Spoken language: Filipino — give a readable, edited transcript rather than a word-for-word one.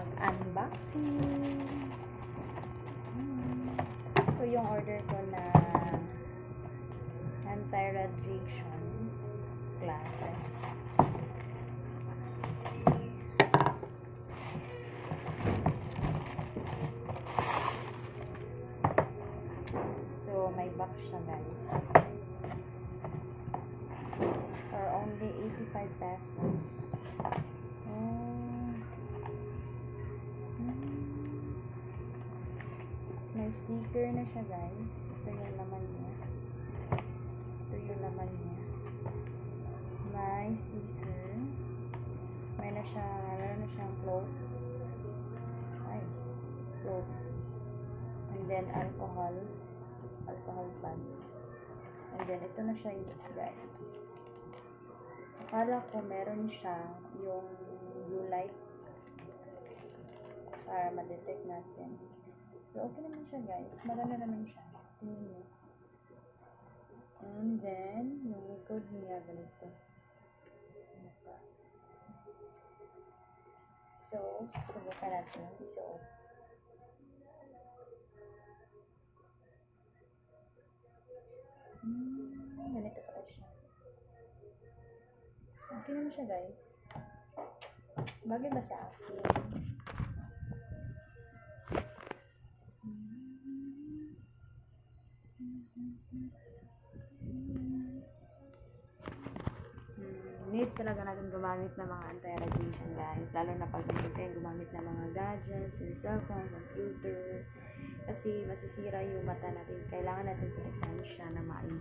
mag-unboxing. Ito yung order ko na anti-radiation glasses. So, may box siya, guys. For only 85 pesos. May sticker na siya, guys. Ito yung laman niya. Ito yung laman niya. May sticker. Meron na siyang cloth. Ay, cloth. And then alcohol pad. And then ito na siya, guys. Akala ko meron siya yung blue light para ma-detect natin. So, okay naman siya, guys. Maganda naman siya. Tingnan niyo. And then, yung likod niya, ganito. So, subukan natin. So, ganito pala siya. Okay naman siya, guys. Bagay ba sa akin? Need talaga natin gumamit ng mga anti-radiation, guys. Lalo na pag hindi tayo gumamit ng mga gadgets, yung cellphone, computer. Kasi masisira yung mata natin. Kailangan natin protektahan siya na maayos.